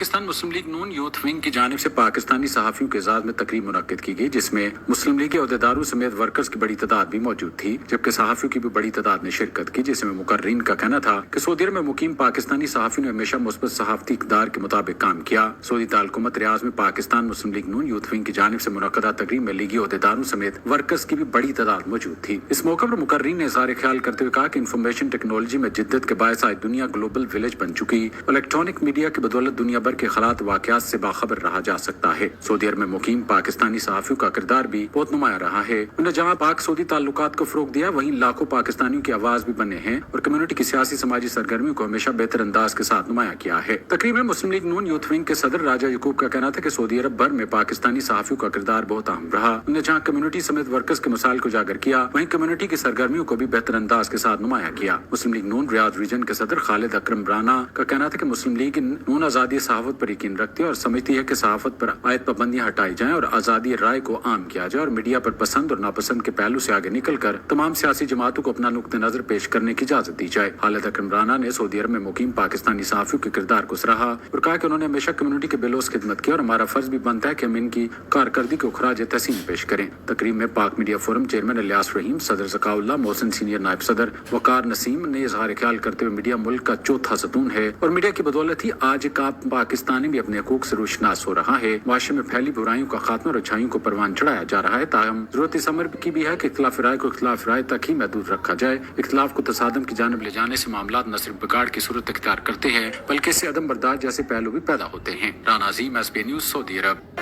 پاکستان مسلم league نون youth wing کی جانب سے پاکستانی صحافیوں کے اعزاز میں تقریب منعقد کی گئی، جس میں مسلم لیگ کے عہدیداروں سمیت ورکرز کی بڑی تعداد بھی موجود تھی، جبکہ صحافیوں کی بھی بڑی تعداد نے شرکت کی، جس میں مقررین کا کہنا تھا کہ سعودی عرب میں مقیم پاکستانی صحافیوں نے ہمیشہ مثبت صحافتی اقدار کے مطابق کام کیا۔ سعودی دارالحکومت ریاض میں پاکستان مسلم لیگ نون یوتھ ونگ کی جانب سے منعقدہ تقریب میں لیگی عہدیداروں سمیت ورکرز کی بھی بڑی تعداد موجود تھی۔ اس موقع پر مقررین نے اظہار خیال کرتے ہوئے کہا کہ انفارمیشن ٹیکنالوجی میں جدت کے باعث آج دنیا گلوبل ولیج بن چکی، الیکٹرانک میڈیا کی بدولت دنیا بھر کے حالات واقعات سے باخبر رہا جا سکتا ہے۔ سعودی عرب میں مقیم پاکستانی صحافیوں کا کردار بھی بہت نمایاں رہا ہے۔ انہوں نے جہاں پاک سعودی تعلقات کو فروغ دیا، وہیں لاکھوں پاکستانیوں کی آواز بھی بنے ہیں اور کمیونٹی کی سیاسی سماجی سرگرمیوں کو ہمیشہ بہتر انداز کے ساتھ نمایاں کیا ہے۔ تقریب میں مسلم لیگ نون یوتھ ونگ کے صدر راجہ یعقوب کا کہنا تھا کہ سعودی عرب بھر میں پاکستانی صحافیوں کا کردار بہت اہم رہا۔ انہوں نے جہاں کمیونٹی سمیت ورکرز کے مسائل کو اجاگر کیا، وہیں کمیونٹی کی سرگرمیوں کو بھی بہتر انداز کے ساتھ نمایاں کیا۔ مسلم لیگ نون ریاض ریجن کے صدر خالد اکرم رانا کا کہنا تھا کہ مسلم لیگ نون آزادی صحافت پر یقین رکھتی ہے اور سمجھتی ہے کہ صحافت پر عائد پابندیاں ہٹائی جائیں اور آزادی رائے کو عام کیا جائے اور میڈیا پر پسند اور ناپسند کے پہلو سے آگے نکل کر تمام سیاسی جماعتوں کو اپنا نقطہ نظر پیش کرنے کی اجازت دی جائے۔ خالد اکرم رانا نے سعودی عرب میں مقیم پاکستانی صحافیوں کے کردار کو سراہا اور کہا کہ انہوں نے ہمیشہ کمیونٹی کے بلوز خدمت کی اور ہمارا فرض بھی بنتا ہے کہ ہم ان کی کارکردگی کو خراج تحسین پیش کریں۔ تقریب میں پاک میڈیا فورم چیئرمین الیاس رحیم، صدر ذکاء اللہ محسن، سینئر نائب صدر وقار نسیم نے اظہار خیال کرتے ہوئے میڈیا ملک کا چوتھا ستون ہے اور میڈیا کی بدولت ہی آج ایک عام پاکستانی بھی اپنے حقوق سے روشناس ہو رہا ہے۔ معاشرے میں پھیلی برائیوں کا خاتمہ اور اچھائیوں کو پروان چڑھایا جا رہا ہے، تاہم ضرورت اس امر کی بھی ہے کہ اختلاف رائے کو اختلاف رائے تک ہی محدود رکھا جائے۔ اختلاف کو تصادم کی جانب لے جانے سے معاملات نہ صرف بگاڑ کی صورت اختیار کرتے ہیں بلکہ اس سے عدم برداشت جیسے پہلو بھی پیدا ہوتے ہیں۔ رانا عظیم، ایس بی نیوز، سعودی عرب۔